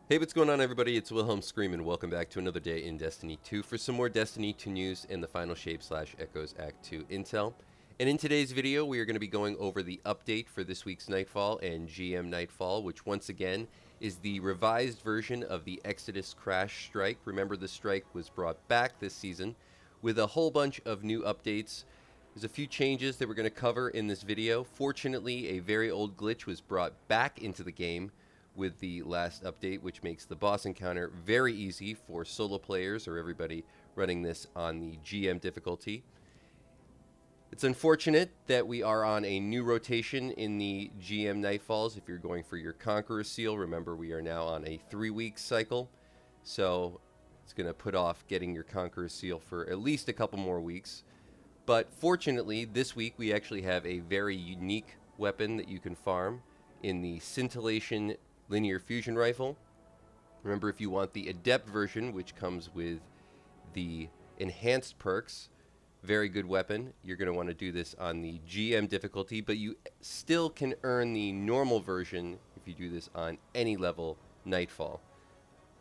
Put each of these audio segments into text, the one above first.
Hey, what's going on, everybody? It's Wilhelm Scream, and welcome back to another day in Destiny 2 for some more Destiny 2 news and the Final Shape / Echoes Act 2 intel. And in today's video, we are going to be going over the update for this week's Nightfall and GM Nightfall, which once again is the revised version of the Exodus Crash Strike. Remember, the strike was brought back this season with a whole bunch of new updates. There's a few changes that we're going to cover in this video. Fortunately, a very old glitch was brought back into the game with the last update, which makes the boss encounter very easy for solo players or everybody running this on the GM difficulty. It's unfortunate that we are on a new rotation in the GM Nightfalls. If you're going for your Conqueror Seal, remember we are now on a 3-week cycle, so it's going to put off getting your Conqueror Seal for at least a couple more weeks. But fortunately, this week we actually have a very unique weapon that you can farm in the Scintillation Linear Fusion Rifle. Remember, if you want the Adept version, which comes with the enhanced perks, very good weapon. You're going to want to do this on the GM difficulty, but you still can earn the normal version if you do this on any level Nightfall.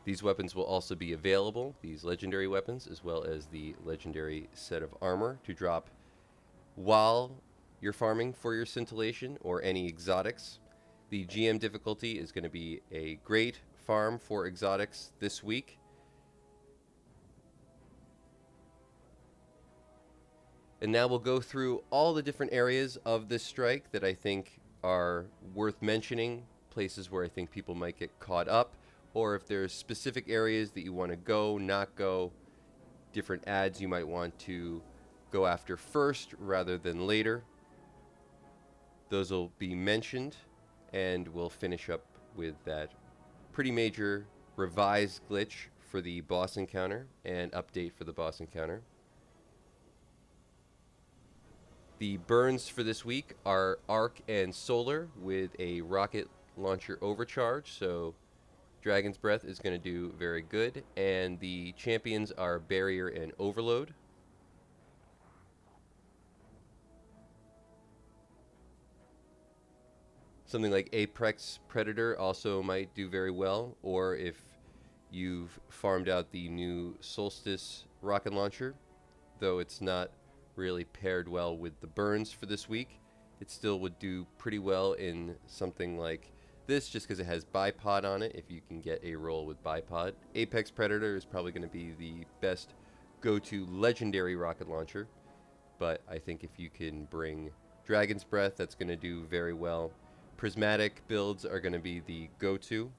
These weapons will also be available, these legendary weapons, as well as the legendary set of armor to drop while you're farming for your Scintillation or any exotics. The GM difficulty is going to be a great farm for exotics this week. And now we'll go through all the different areas of this strike that I think are worth mentioning, places where I think people might get caught up, or if there's specific areas that you want to go, not go, different ads you might want to go after first rather than later. Those will be mentioned. And we'll finish up with that pretty major revised glitch for the boss encounter and update for the boss encounter. The burns for this week are Arc and Solar with a rocket launcher overcharge, so Dragon's Breath is going to do very good. And the champions are Barrier and Overload. Something like Apex Predator also might do very well, or if you've farmed out the new Solstice rocket launcher, though it's not really paired well with the burns for this week, it still would do pretty well in something like this just because it has bipod on it, if you can get a roll with bipod. Apex Predator is probably going to be the best go-to legendary rocket launcher, but I think if you can bring Dragon's Breath, that's going to do very well. Prismatic builds are going to be the go-to,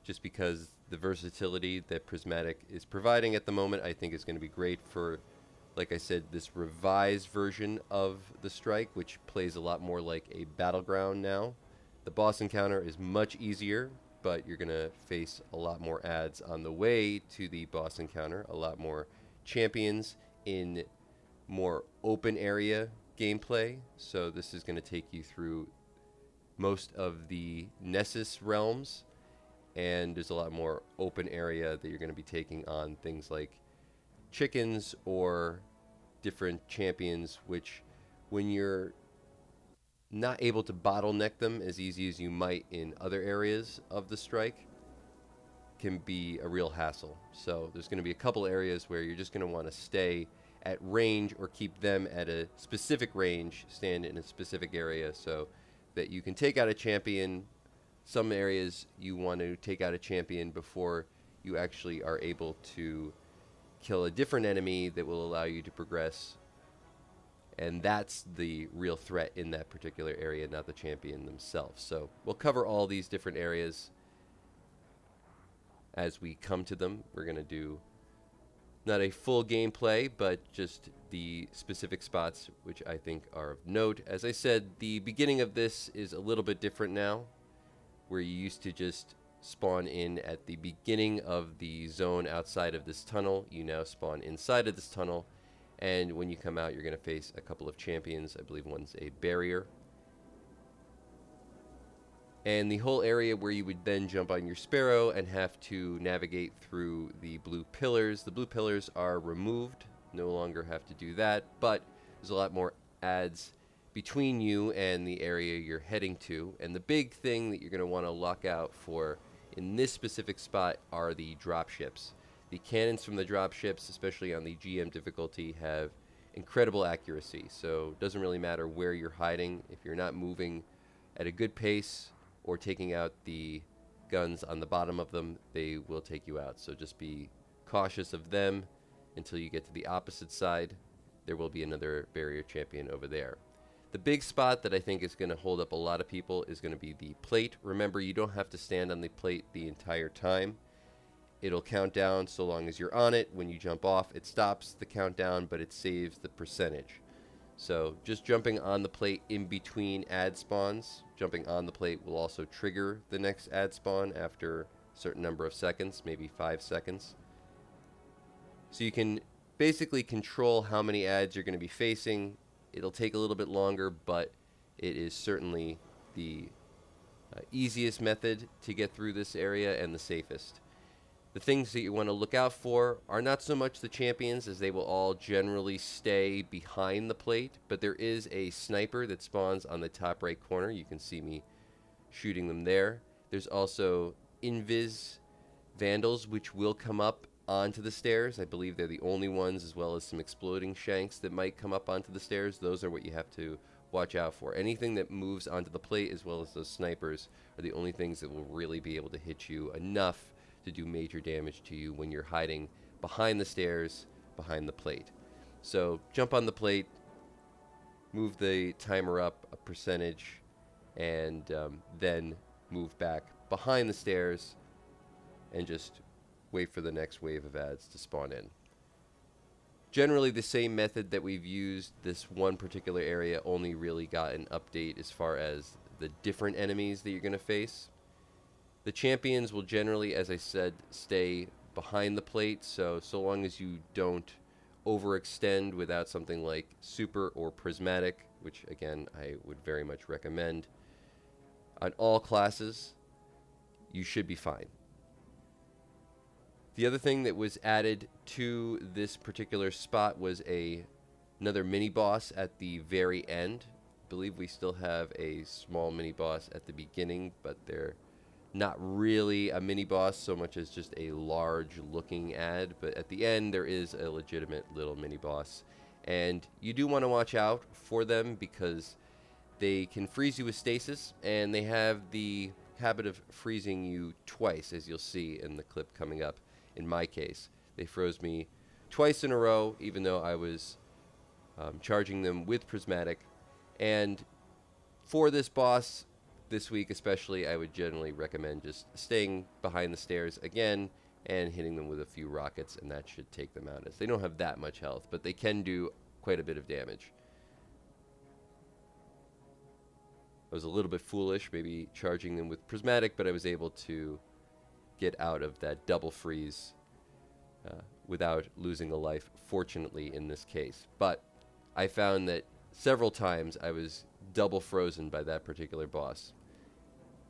just because the versatility that Prismatic is providing at the moment I think is going to be great for, like I said, this revised version of the strike, which plays a lot more like a battleground now. The boss encounter is much easier, but you're going to face a lot more ads on the way to the boss encounter, a lot more champions in more open area gameplay, so this is going to take you through most of the Nessus realms, and there's a lot more open area that you're going to be taking on things like chickens or different champions, which when you're not able to bottleneck them as easy as you might in other areas of the strike, can be a real hassle. So there's going to be a couple areas where you're just going to want to stay at range or keep them at a specific range, stand in a specific area so that you can take out a champion. Some areas you want to take out a champion before you actually are able to kill a different enemy that will allow you to progress. And that's the real threat in that particular area, not the champion themselves. So we'll cover all these different areas as we come to them. We're going to do not a full gameplay, but just the specific spots which I think are of note. As I said, the beginning of this is a little bit different now, where you used to just spawn in at the beginning of the zone outside of this tunnel. You now spawn inside of this tunnel, and when you come out, you're going to face a couple of champions. I believe one's a barrier. And the whole area where you would then jump on your Sparrow and have to navigate through the blue pillars. The blue pillars are removed, no longer have to do that, but there's a lot more ads between you and the area you're heading to. And the big thing that you're going to want to lock out for in this specific spot are the drop ships. The cannons from the drop ships, especially on the GM difficulty, have incredible accuracy. So it doesn't really matter where you're hiding. If you're not moving at a good pace or taking out the guns on the bottom of them, they will take you out. So just be cautious of them until you get to the opposite side. There will be another barrier champion over there. The big spot that I think is going to hold up a lot of people is going to be the plate. Remember, you don't have to stand on the plate the entire time. It'll count down so long as you're on it. When you jump off, it stops the countdown, but it saves the percentage. So just jumping on the plate in between ad spawns, jumping on the plate will also trigger the next ad spawn after a certain number of seconds, maybe 5 seconds. So you can basically control how many ads you're going to be facing. It'll take a little bit longer, but it is certainly the easiest method to get through this area and the safest. The things that you want to look out for are not so much the champions, as they will all generally stay behind the plate, but there is a sniper that spawns on the top right corner. You can see me shooting them there. There's also invis vandals, which will come up onto the stairs. I believe they're the only ones, as well as some exploding shanks that might come up onto the stairs. Those are what you have to watch out for. Anything that moves onto the plate, as well as those snipers, are the only things that will really be able to hit you enough to do major damage to you when you're hiding behind the stairs, behind the plate. So jump on the plate, move the timer up a percentage, and then move back behind the stairs and just wait for the next wave of ads to spawn in. Generally the same method that we've used. This one particular area only really got an update as far as the different enemies that you're going to face. The champions will generally, as I said, stay behind the plate, so long as you don't overextend without something like super or prismatic, which again I would very much recommend, on all classes, you should be fine. The other thing that was added to this particular spot was another mini boss at the very end. I believe we still have a small mini boss at the beginning, but they're not really a mini boss so much as just a large looking ad, but at the end there is a legitimate little mini boss, and you do want to watch out for them because they can freeze you with stasis, and they have the habit of freezing you twice, as you'll see in the clip coming up. In my case, they froze me twice in a row, even though I was charging them with prismatic. And for this boss this week especially, I would generally recommend just staying behind the stairs again and hitting them with a few rockets, and that should take them out, as they don't have that much health, but they can do quite a bit of damage. I was a little bit foolish, maybe charging them with prismatic, but I was able to get out of that double freeze without losing a life, fortunately, in this case. But I found that several times I was double frozen by that particular boss,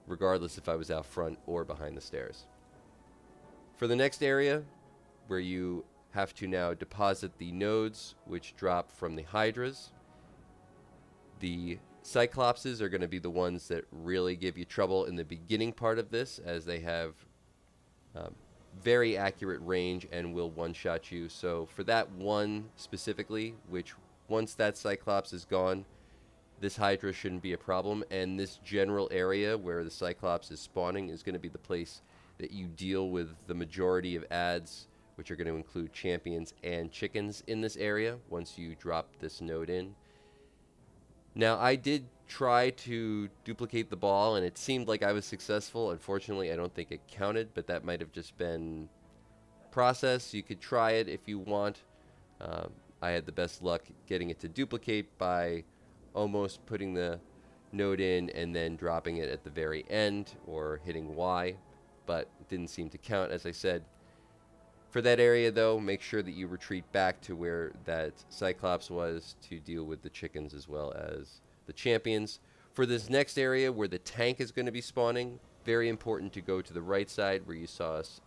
regardless if I was out front or behind the stairs. For the next area, where you have to now deposit the nodes which drop from the Hydras, the Cyclopses are going to be the ones that really give you trouble in the beginning part of this, as they have very accurate range and will one-shot you. So for that one specifically, which once that Cyclops is gone, this Hydra shouldn't be a problem, and this general area where the Cyclops is spawning is going to be the place that you deal with the majority of ads, which are going to include champions and chickens in this area once you drop this node in. Now, I did try to duplicate the ball, and it seemed like I was successful. Unfortunately, I don't think it counted, but that might have just been process. You could try it if you want. I had the best luck getting it to duplicate by almost putting the node in and then dropping it at the very end, or hitting Y, but it didn't seem to count, as I said. For that area, though, make sure that you retreat back to where that Cyclops was to deal with the chickens as well as the champions. For this next area where the tank is going to be spawning, very important to go to the right side where you saw us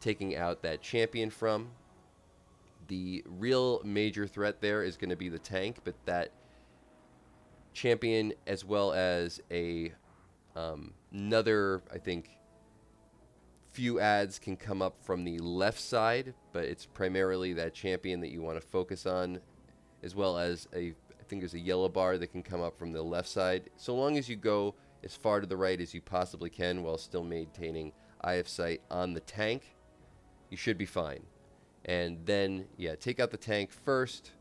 taking out that champion from. The real major threat there is going to be the tank, but that champion, as well as another, I think, few ads can come up from the left side, but it's primarily that champion that you want to focus on, as well as I think there's a yellow bar that can come up from the left side. So long as you go as far to the right as you possibly can while still maintaining eye of sight on the tank, you should be fine. And then, yeah, take out the tank first,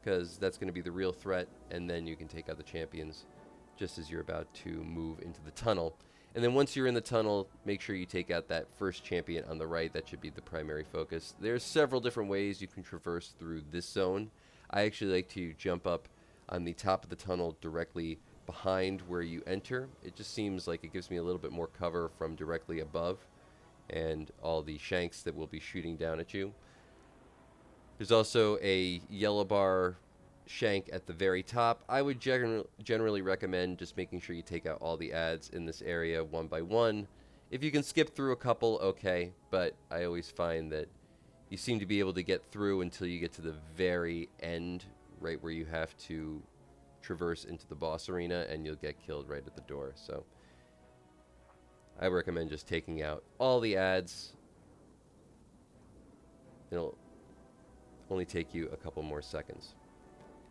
because that's going to be the real threat, and then you can take out the champions just as you're about to move into the tunnel. And then once you're in the tunnel, make sure you take out that first champion on the right. That should be the primary focus. There's several different ways you can traverse through this zone. I actually like to jump up on the top of the tunnel directly behind where you enter. It just seems like it gives me a little bit more cover from directly above and all the shanks that will be shooting down at you. There's also a yellow bar shank at the very top. I would generally recommend just making sure you take out all the ads in this area one by one. If you can skip through a couple, okay, but I always find that you seem to be able to get through until you get to the very end, right where you have to traverse into the boss arena, and you'll get killed right at the door. So I recommend just taking out all the ads. It'll only take you a couple more seconds.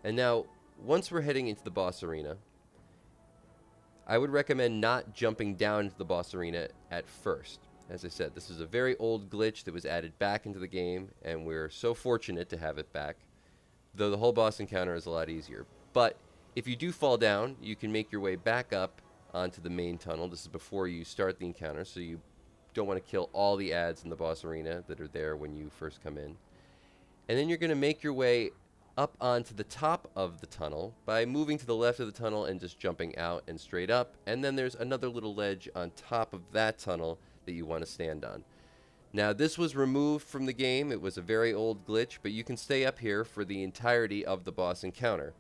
And now, once we're heading into the boss arena, I would recommend not jumping down into the boss arena at first. As I said, this is a very old glitch that was added back into the game, and we're so fortunate to have it back, though the whole boss encounter is a lot easier. But if you do fall down, you can make your way back up onto the main tunnel. This is before you start the encounter, so you don't want to kill all the ads in the boss arena that are there when you first come in. And then you're going to make your way up onto the top of the tunnel by moving to the left of the tunnel and just jumping out and straight up. And then there's another little ledge on top of that tunnel that you want to stand on. Now, this was removed from the game. It was a very old glitch, but you can stay up here for the entirety of the boss encounter.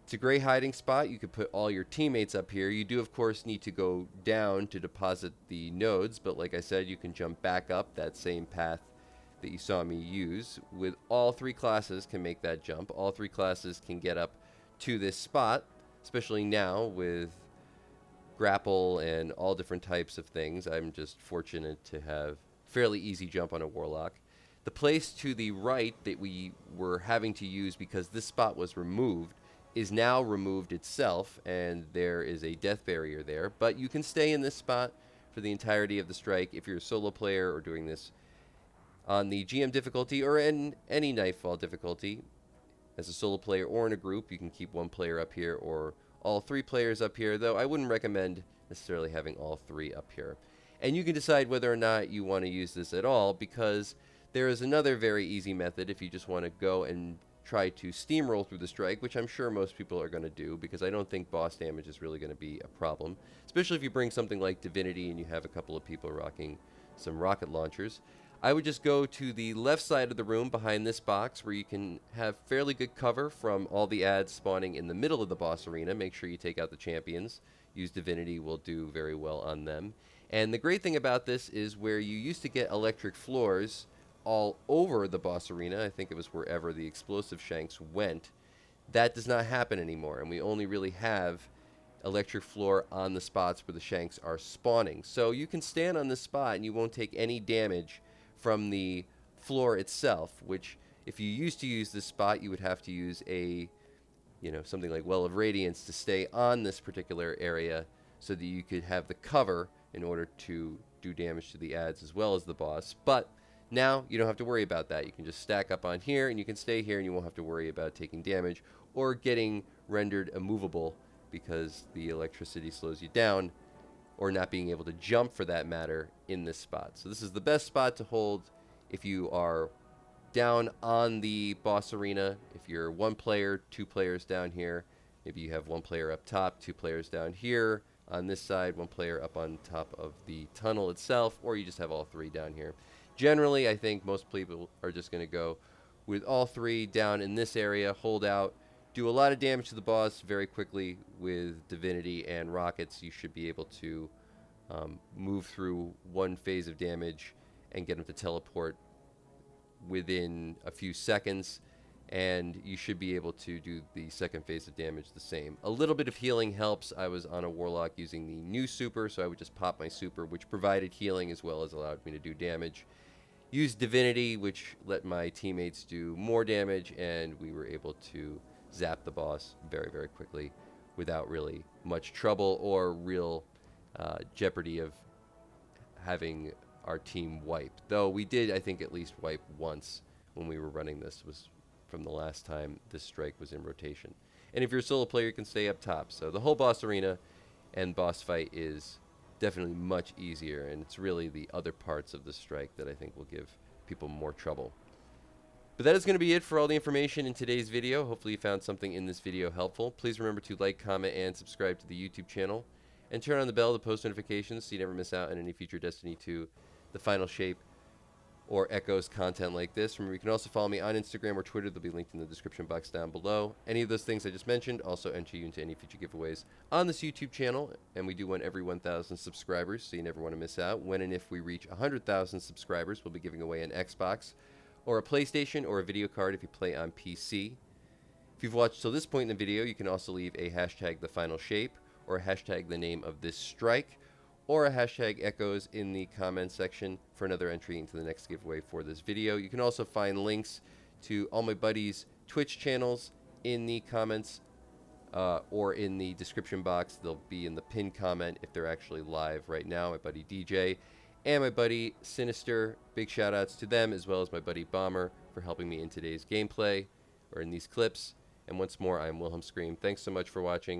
It's a great hiding spot. You could put all your teammates up here. You do, of course, need to go down to deposit the nodes, but like I said, you can jump back up that same path that you saw me use. With all three classes can make that jump. All three classes can get up to this spot, especially now with grapple and all different types of things. I'm just fortunate to have fairly easy jump on a warlock. The place to the right that we were having to use because this spot was removed is now removed itself, and there is a death barrier there, but you can stay in this spot for the entirety of the strike if you're a solo player or doing this on the GM difficulty or in any Nightfall difficulty. As a solo player or in a group, you can keep one player up here or all three players up here, though I wouldn't recommend necessarily having all three up here. And you can decide whether or not you want to use this at all, because there is another very easy method if you just want to go and try to steamroll through the strike, which I'm sure most people are going to do, because I don't think boss damage is really going to be a problem, especially if you bring something like Divinity and you have a couple of people rocking some rocket launchers. I would just go to the left side of the room behind this box where you can have fairly good cover from all the ads spawning in the middle of the boss arena. Make sure you take out the champions. Use Divinity will do very well on them. And the great thing about this is where you used to get electric floors all over the boss arena, I think it was wherever the explosive shanks went, that does not happen anymore, and we only really have electric floor on the spots where the shanks are spawning. So you can stand on this spot and you won't take any damage from the floor itself, which if you used to use this spot, you would have to use a, something like Well of Radiance to stay on this particular area so that you could have the cover in order to do damage to the ads as well as the boss. But now you don't have to worry about that. You can just stack up on here and you can stay here and you won't have to worry about taking damage or getting rendered immovable because the electricity slows you down, or not being able to jump for that matter in this spot. So this is the best spot to hold if you are down on the boss arena. If you're one player, two players down here, maybe you have one player up top, two players down here on this side, one player up on top of the tunnel itself, or you just have all three down here. Generally, I think most people are just going to go with all three down in this area, hold out, do a lot of damage to the boss very quickly with Divinity and rockets. You should be able to move through one phase of damage and get him to teleport within a few seconds. and you should be able to do the second phase of damage the same. A little bit of healing helps. I was on a Warlock using the new super, so I would just pop my super, which provided healing as well as allowed me to do damage. Used Divinity, which let my teammates do more damage, and we were able to zap the boss very, very quickly without really much trouble or real jeopardy of having our team wiped. Though we did, I think, at least wipe once when we were running this. Was from the last time this strike was in rotation. And if you're a solo player, you can stay up top. So the whole boss arena and boss fight is definitely much easier, and it's really the other parts of the strike that I think will give people more trouble. But that is going to be it for all the information in today's video. Hopefully you found something in this video helpful. Please remember to like, comment, and subscribe to the YouTube channel, and turn on the bell to post notifications so you never miss out on any future Destiny 2, the Final Shape, or Echoes content like this. Remember, you can also follow me on Instagram or Twitter. They'll be linked in the description box down below. Any of those things I just mentioned also enter you into any future giveaways on this YouTube channel, and we do one every 1,000 subscribers, so you never want to miss out. When and if we reach 100,000 subscribers, we'll be giving away an Xbox or a PlayStation or a video card if you play on PC. If you've watched till this point in the video, you can also leave a hashtag the final shape, or a hashtag the name of this strike, or a hashtag echoes in the comment section for another entry into the next giveaway for this video. You can also find links to all my buddies' Twitch channels in the comments or in the description box. They'll be in the pinned comment if they're actually live right now. My buddy DJ and my buddy Sinister, big shout outs to them, as well as my buddy Bomber for helping me in today's gameplay or in these clips. And once more, I'm Wilhelm Scream. Thanks so much for watching.